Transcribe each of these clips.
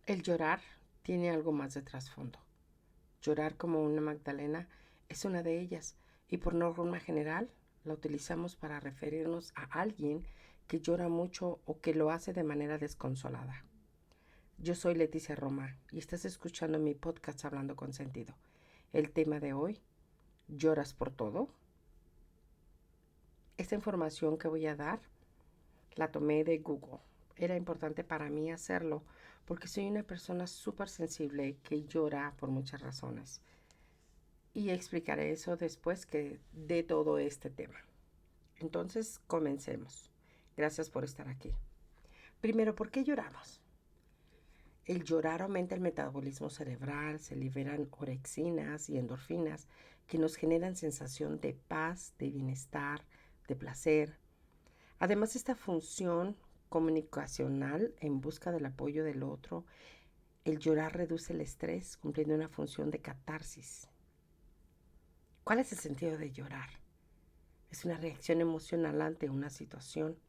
El llorar tiene algo más de trasfondo. Llorar como una Magdalena es una de ellas y por norma general la utilizamos para referirnos a alguien que llora mucho o que lo hace de manera desconsolada. Yo soy Leticia Roma y estás escuchando mi podcast Hablando con Sentido. El tema de hoy, ¿lloras por todo? Esta información que voy a dar la tomé de Google. Era importante para mí hacerlo porque soy una persona súper sensible que llora por muchas razones. Y explicaré eso después de todo este tema. Entonces, comencemos. Gracias por estar aquí. Primero, ¿por qué lloramos? El llorar aumenta el metabolismo cerebral, se liberan orexinas y endorfinas que nos generan sensación de paz, de bienestar, de placer. Además, esta función comunicacional en busca del apoyo del otro, el llorar reduce el estrés, cumpliendo una función de catarsis. ¿Cuál es el sentido de llorar? Es una reacción emocional ante una situación.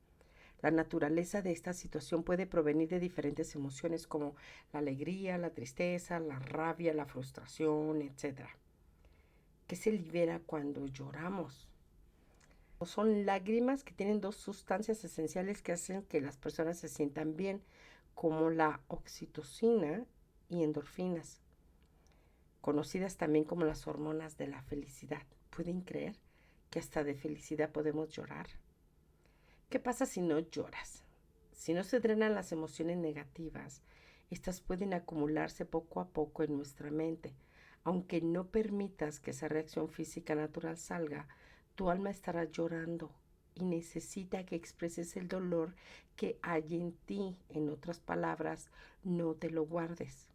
La naturaleza de esta situación puede provenir de diferentes emociones como la alegría, la tristeza, la rabia, la frustración, etc. ¿Qué se libera cuando lloramos? Son lágrimas que tienen dos sustancias esenciales que hacen que las personas se sientan bien, como la oxitocina y endorfinas, conocidas también como las hormonas de la felicidad. ¿Pueden creer que hasta de felicidad podemos llorar? ¿Qué pasa si no lloras? Si no se drenan las emociones negativas, estas pueden acumularse poco a poco en nuestra mente. Aunque no permitas que esa reacción física natural salga, tu alma estará llorando y necesita que expreses el dolor que hay en ti. En otras palabras, no te lo guardes.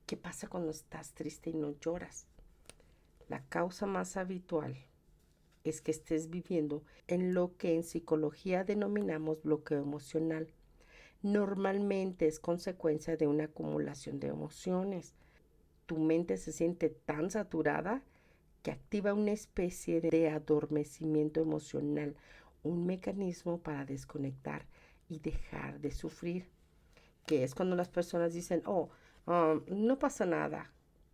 ¿Qué pasa cuando estás triste y no lloras? La causa más habitual es que estés viviendo en lo que en psicología denominamos bloqueo emocional. Normalmente es consecuencia de una acumulación de emociones. Tu mente se siente tan saturada que activa una especie de adormecimiento emocional, un mecanismo para desconectar y dejar de sufrir, que es cuando las personas dicen, no pasa nada,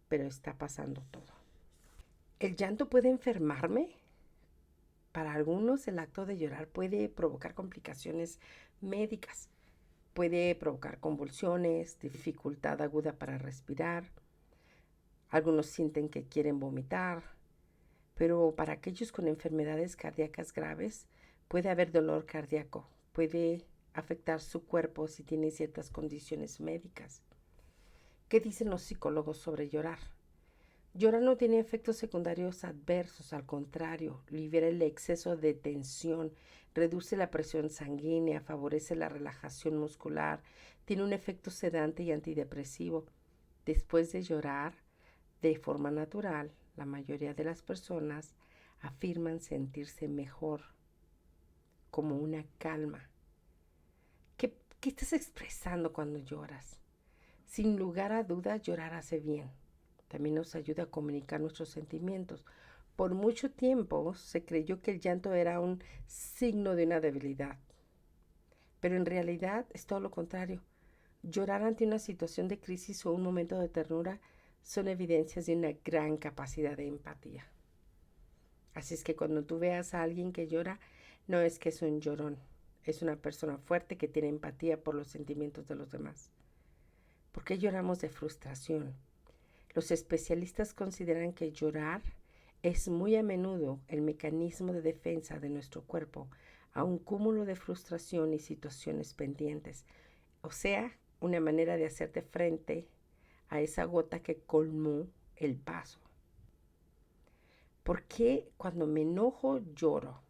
pero está pasando todo. ¿El llanto puede enfermarme? Para algunos el acto de llorar puede provocar complicaciones médicas, puede provocar convulsiones, dificultad aguda para respirar. Algunos sienten que quieren vomitar, pero para aquellos con enfermedades cardíacas graves puede haber dolor cardíaco, puede afectar su cuerpo si tiene ciertas condiciones médicas. ¿Qué dicen los psicólogos sobre llorar? Llorar no tiene efectos secundarios adversos, al contrario, libera el exceso de tensión, reduce la presión sanguínea, favorece la relajación muscular, tiene un efecto sedante y antidepresivo. Después de llorar, de forma natural, la mayoría de las personas afirman sentirse mejor, como una calma. ¿Qué estás expresando cuando lloras? Sin lugar a dudas, llorar hace bien. También nos ayuda a comunicar nuestros sentimientos. Por mucho tiempo se creyó que el llanto era un signo de una debilidad, pero en realidad es todo lo contrario. Llorar ante una situación de crisis o un momento de ternura son evidencias de una gran capacidad de empatía. Así es que cuando tú veas a alguien que llora, no es que es un llorón, es una persona fuerte que tiene empatía por los sentimientos de los demás. ¿Por qué lloramos de frustración? Los especialistas consideran que llorar es muy a menudo el mecanismo de defensa de nuestro cuerpo a un cúmulo de frustración y situaciones pendientes, o sea, una manera de hacerte frente a esa gota que colmó el vaso. ¿Por qué cuando me enojo lloro?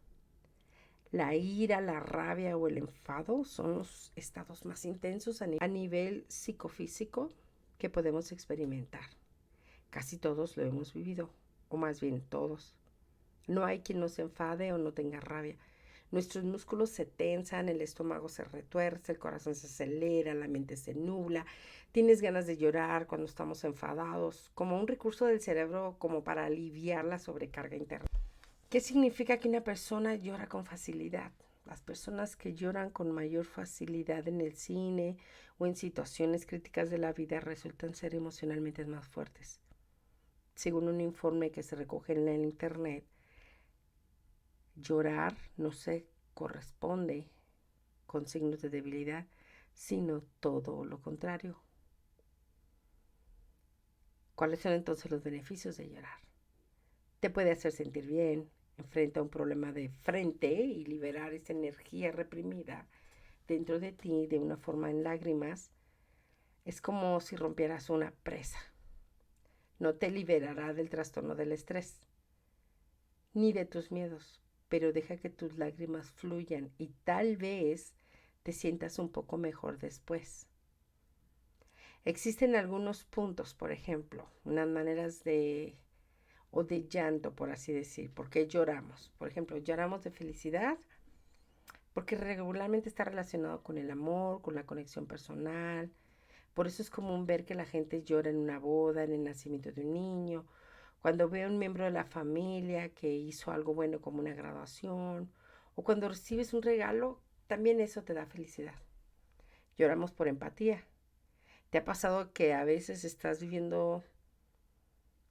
La ira, la rabia o el enfado son los estados más intensos a nivel psicofísico que podemos experimentar. Casi todos lo hemos vivido, o más bien todos. No hay quien no se enfade o no tenga rabia. Nuestros músculos se tensan, el estómago se retuerce, el corazón se acelera, la mente se nubla. Tienes ganas de llorar cuando estamos enfadados, como un recurso del cerebro como para aliviar la sobrecarga interna. ¿Qué significa que una persona llora con facilidad? Las personas que lloran con mayor facilidad en el cine o en situaciones críticas de la vida resultan ser emocionalmente más fuertes. Según un informe que se recoge en el internet, llorar no se corresponde con signos de debilidad, sino todo lo contrario. ¿Cuáles son entonces los beneficios de llorar? Te puede hacer sentir bien, enfrenta un problema de frente y liberar esa energía reprimida dentro de ti de una forma en lágrimas. Es como si rompieras una presa. No te liberará del trastorno del estrés, ni de tus miedos, pero deja que tus lágrimas fluyan y tal vez te sientas un poco mejor después. Existen algunos puntos, por ejemplo, unas maneras de llanto, por así decir. ¿Por qué lloramos? Por ejemplo, lloramos de felicidad porque regularmente está relacionado con el amor, con la conexión personal. Por eso es común ver que la gente llora en una boda, en el nacimiento de un niño, cuando ve a un miembro de la familia que hizo algo bueno como una graduación, o cuando recibes un regalo, también eso te da felicidad. Lloramos por empatía. ¿Te ha pasado que a veces estás viviendo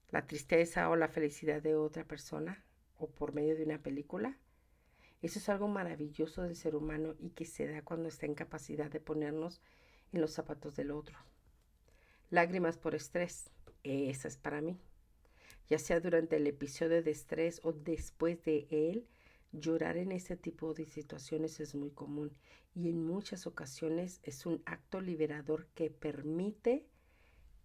la tristeza o la felicidad de otra persona o por medio de una película? Eso es algo maravilloso del ser humano y que se da cuando está en capacidad de ponernos en los zapatos del otro. Lágrimas por estrés. Esa es para mí. Ya sea durante el episodio de estrés o después de él, llorar en este tipo de situaciones es muy común y en muchas ocasiones es un acto liberador que permite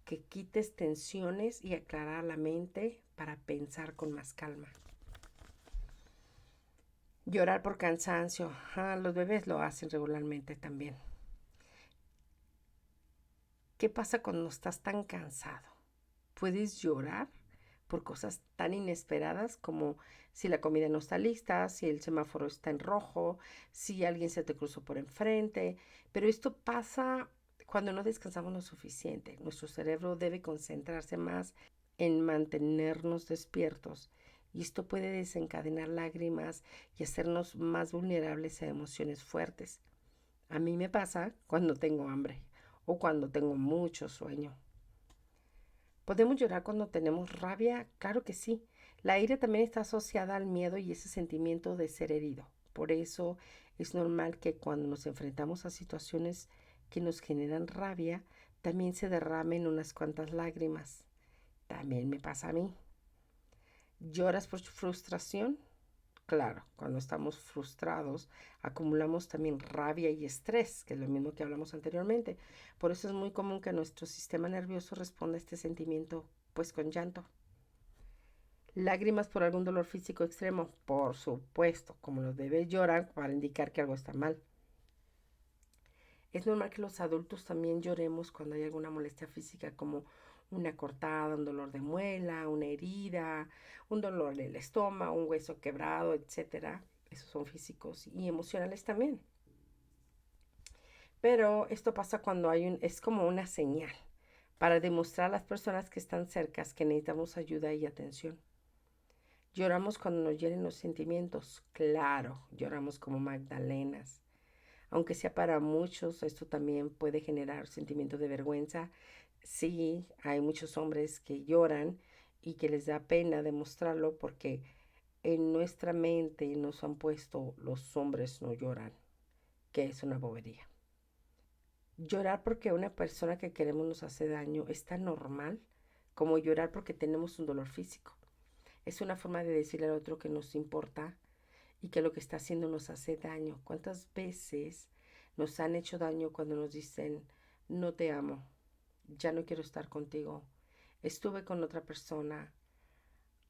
que quites tensiones y aclarar la mente para pensar con más calma. Llorar por cansancio. Los bebés lo hacen regularmente también. ¿Qué pasa cuando estás tan cansado? Puedes llorar por cosas tan inesperadas como si la comida no está lista, si el semáforo está en rojo, si alguien se te cruzó por enfrente. Pero esto pasa cuando no descansamos lo suficiente. Nuestro cerebro debe concentrarse más en mantenernos despiertos y esto puede desencadenar lágrimas y hacernos más vulnerables a emociones fuertes. A mí me pasa cuando tengo hambre o cuando tengo mucho sueño. ¿Podemos llorar cuando tenemos rabia? Claro que sí. La ira también está asociada al miedo y ese sentimiento de ser herido. Por eso es normal que cuando nos enfrentamos a situaciones que nos generan rabia, también se derramen unas cuantas lágrimas. También me pasa a mí. ¿Lloras por frustración? Claro, cuando estamos frustrados, acumulamos también rabia y estrés, que es lo mismo que hablamos anteriormente. Por eso es muy común que nuestro sistema nervioso responda a este sentimiento, pues con llanto. Lágrimas por algún dolor físico extremo, por supuesto, como los bebés lloran para indicar que algo está mal. Es normal que los adultos también lloremos cuando hay alguna molestia física como una cortada, un dolor de muela, una herida, un dolor en el estómago, un hueso quebrado, etcétera. Esos son físicos y emocionales también. Pero esto pasa cuando es como una señal para demostrar a las personas que están cerca que necesitamos ayuda y atención. Lloramos cuando nos hieren los sentimientos. Claro, lloramos como magdalenas. Aunque sea para muchos, esto también puede generar sentimientos de vergüenza. Sí, hay muchos hombres que lloran y que les da pena demostrarlo porque en nuestra mente nos han puesto los hombres no lloran, que es una bobería. Llorar porque una persona que queremos nos hace daño es tan normal como llorar porque tenemos un dolor físico. Es una forma de decirle al otro que nos importa y que lo que está haciendo nos hace daño. ¿Cuántas veces nos han hecho daño cuando nos dicen, no te amo, ya no quiero estar contigo, estuve con otra persona,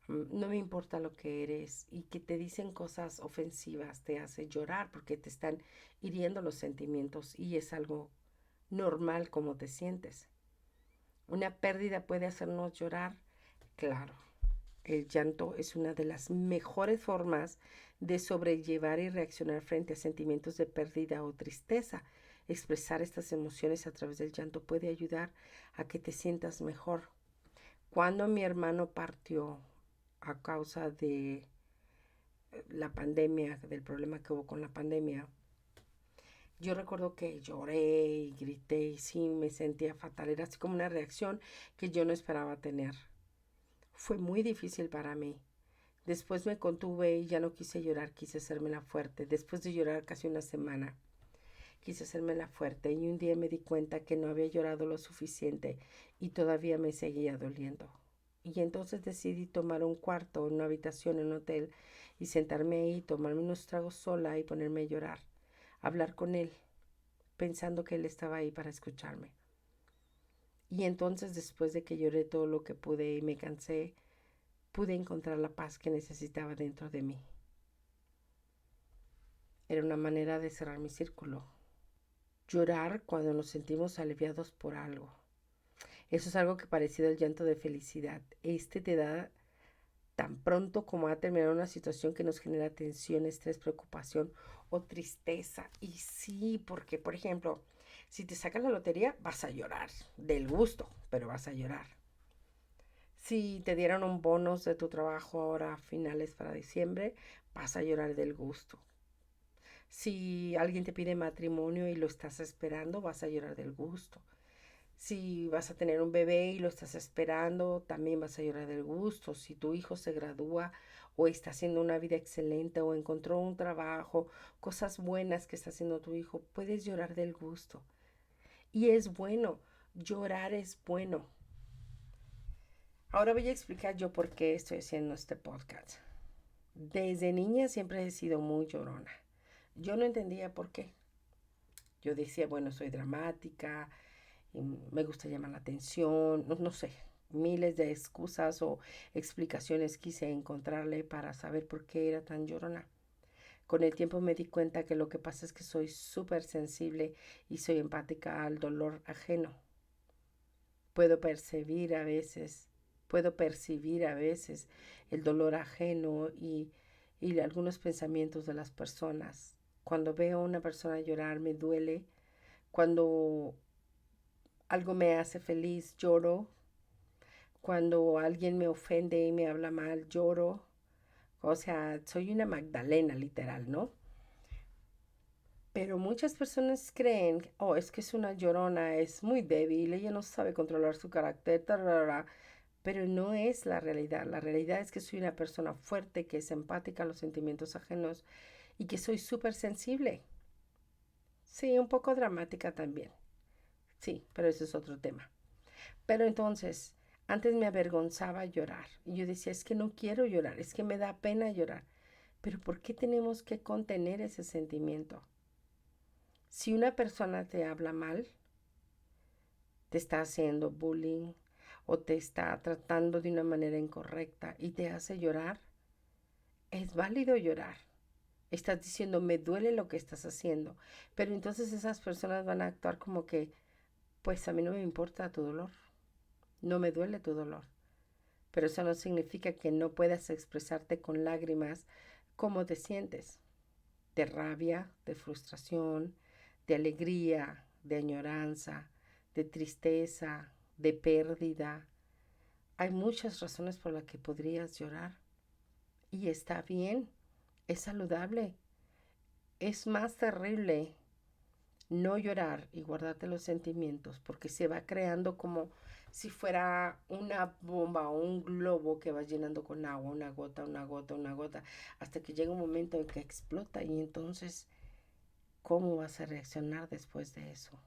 no me importa lo que eres, y que te dicen cosas ofensivas, te hace llorar porque te están hiriendo los sentimientos y es algo normal como te sientes? Una pérdida puede hacernos llorar, claro. El llanto es una de las mejores formas de sobrellevar y reaccionar frente a sentimientos de pérdida o tristeza. Expresar estas emociones a través del llanto puede ayudar a que te sientas mejor. Cuando mi hermano partió a causa de la pandemia, del problema que hubo con la pandemia, Yo recuerdo que lloré y grité y sí, me sentía fatal. Era así como una reacción que yo no esperaba tener. Fue muy difícil para mí. Después me contuve y ya no quise llorar, quise hacérmela fuerte. Después de llorar casi una semana, quise hacérmela fuerte y un día me di cuenta que no había llorado lo suficiente y todavía me seguía doliendo. Y entonces decidí tomar un cuarto, una habitación en un hotel y sentarme ahí, tomarme unos tragos sola y ponerme a llorar, hablar con él, pensando que él estaba ahí para escucharme. Y entonces después de que lloré todo lo que pude y me cansé, pude encontrar la paz que necesitaba dentro de mí. Era una manera de cerrar mi círculo. Llorar cuando nos sentimos aliviados por algo. Eso es algo que parecido al llanto de felicidad. Este te da tan pronto como ha terminado una situación que nos genera tensión, estrés, preocupación o tristeza. Y sí, porque por ejemplo, si te sacas la lotería, vas a llorar del gusto, pero vas a llorar. Si te dieron un bonus de tu trabajo ahora a finales para diciembre, vas a llorar del gusto. Si alguien te pide matrimonio y lo estás esperando, vas a llorar del gusto. Si vas a tener un bebé y lo estás esperando, también vas a llorar del gusto. Si tu hijo se gradúa o está haciendo una vida excelente o encontró un trabajo, cosas buenas que está haciendo tu hijo, puedes llorar del gusto. Y es bueno, llorar es bueno. Ahora voy a explicar yo por qué estoy haciendo este podcast. Desde niña siempre he sido muy llorona. Yo no entendía por qué. Yo decía, bueno, soy dramática, me gusta llamar la atención, no sé, miles de excusas o explicaciones quise encontrarle para saber por qué era tan llorona. Con el tiempo me di cuenta que lo que pasa es que soy súper sensible y soy empática al dolor ajeno. Puedo percibir a veces, puedo percibir a veces el dolor ajeno y algunos pensamientos de las personas. Cuando veo a una persona llorar me duele. Cuando algo me hace feliz, lloro. Cuando alguien me ofende y me habla mal, lloro. O sea, soy una Magdalena, literal, ¿no? Pero muchas personas creen, oh, es que es una llorona, es muy débil, ella no sabe controlar su carácter, tarara. Pero no es la realidad. La realidad es que soy una persona fuerte, que es empática a los sentimientos ajenos y que soy súper sensible. Sí, un poco dramática también. Sí, pero ese es otro tema. Pero entonces, antes me avergonzaba llorar. Y yo decía, es que no quiero llorar, es que me da pena llorar. Pero ¿por qué tenemos que contener ese sentimiento? Si una persona te habla mal, te está haciendo bullying o te está tratando de una manera incorrecta y te hace llorar, es válido llorar. Estás diciendo, me duele lo que estás haciendo. Pero entonces esas personas van a actuar como que, pues a mí no me importa tu dolor, no me duele tu dolor. Pero eso no significa que no puedas expresarte con lágrimas cómo te sientes, de rabia, de frustración, de alegría, de añoranza, de tristeza, de pérdida. Hay muchas razones por las que podrías llorar y está bien, es saludable. Es más terrible no llorar y guardarte los sentimientos porque se va creando como si fuera una bomba o un globo que va llenando con agua, una gota, una gota, una gota, hasta que llega un momento en que explota y entonces, ¿cómo vas a reaccionar después de eso?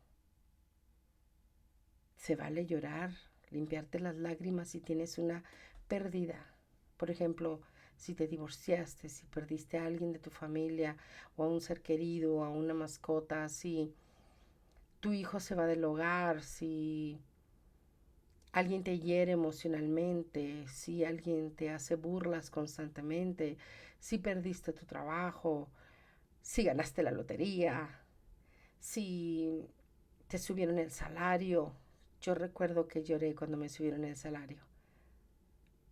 Se vale llorar, limpiarte las lágrimas si tienes una pérdida. Por ejemplo, si te divorciaste, si perdiste a alguien de tu familia o a un ser querido, a una mascota, si tu hijo se va del hogar, si alguien te hiere emocionalmente, si alguien te hace burlas constantemente, si perdiste tu trabajo, si ganaste la lotería, si te subieron el salario. Yo recuerdo que lloré cuando me subieron el salario,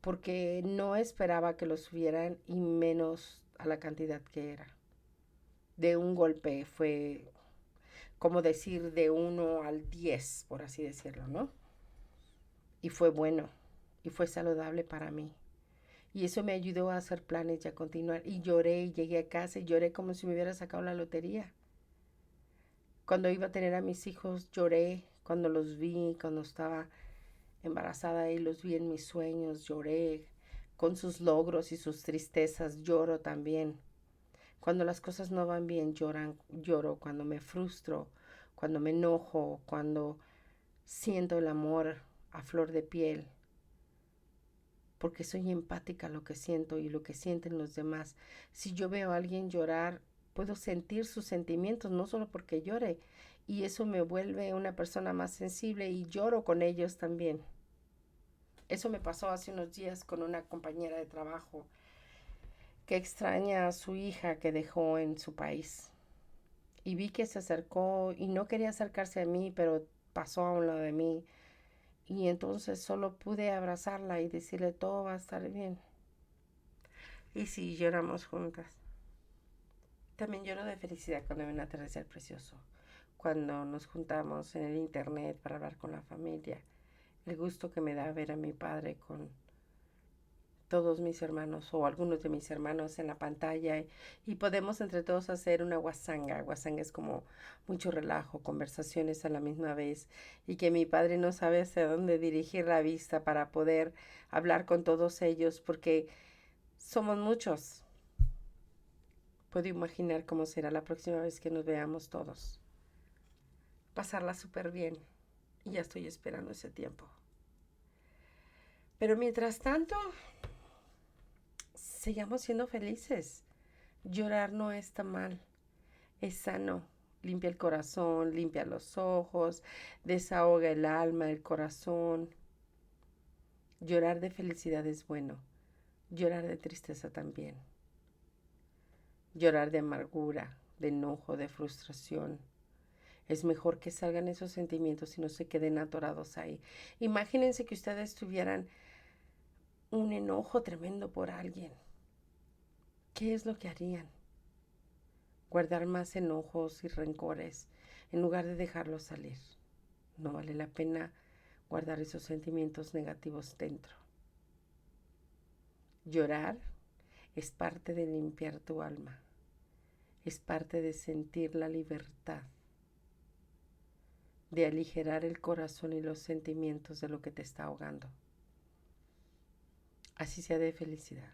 porque no esperaba que lo subieran y menos a la cantidad que era. De un golpe fue como decir de 1 al 10, por así decirlo, ¿no? Y fue bueno y fue saludable para mí. Y eso me ayudó a hacer planes y a continuar. Y lloré y llegué a casa y lloré como si me hubiera sacado la lotería. Cuando iba a tener a mis hijos lloré, cuando los vi, cuando estaba embarazada y los vi en mis sueños, lloré. Con sus logros y sus tristezas lloro también. Cuando las cosas no van bien lloro. Cuando me frustro, cuando me enojo, cuando siento el amor a flor de piel, porque soy empática a lo que siento y lo que sienten los demás. Si yo veo a alguien llorar, puedo sentir sus sentimientos, no solo porque llore, y eso me vuelve una persona más sensible y lloro con ellos también. Eso me pasó hace unos días con una compañera de trabajo que extraña a su hija que dejó en su país. Y vi que se acercó y no quería acercarse a mí, pero pasó a un lado de mí. Y entonces solo pude abrazarla y decirle todo va a estar bien. Y sí, lloramos juntas. También lloro de felicidad cuando hay un atardecer precioso. Cuando nos juntamos en el internet para hablar con la familia. El gusto que me da ver a mi padre con todos mis hermanos o algunos de mis hermanos en la pantalla y podemos entre todos hacer una guasanga. Guasanga es como mucho relajo, conversaciones a la misma vez y que mi padre no sabe hacia dónde dirigir la vista para poder hablar con todos ellos porque somos muchos. Puedo imaginar cómo será la próxima vez que nos veamos todos. Pasarla súper bien y ya estoy esperando ese tiempo. Pero mientras tanto, sigamos siendo felices. Llorar no está mal, es sano. Limpia el corazón, limpia los ojos, desahoga el alma, el corazón. Llorar de felicidad es bueno, llorar de tristeza también. Llorar de amargura, de enojo, de frustración. Es mejor que salgan esos sentimientos y no se queden atorados ahí. Imagínense que ustedes tuvieran un enojo tremendo por alguien. ¿Qué es lo que harían? Guardar más enojos y rencores en lugar de dejarlos salir. No vale la pena guardar esos sentimientos negativos dentro. Llorar es parte de limpiar tu alma, es parte de sentir la libertad, de aligerar el corazón y los sentimientos de lo que te está ahogando. Así sea de felicidad,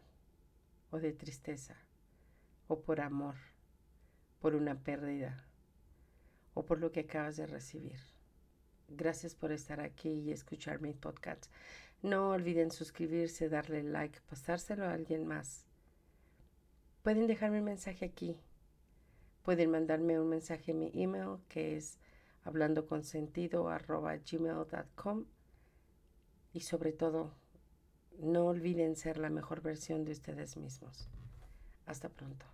o de tristeza, o por amor, por una pérdida, o por lo que acabas de recibir. Gracias por estar aquí y escuchar mi podcast. No olviden suscribirse, darle like, pasárselo a alguien más. Pueden dejarme un mensaje aquí. Pueden mandarme un mensaje en mi email que es hablandoconsentido@gmail.com. Y sobre todo, no olviden ser la mejor versión de ustedes mismos. Hasta pronto.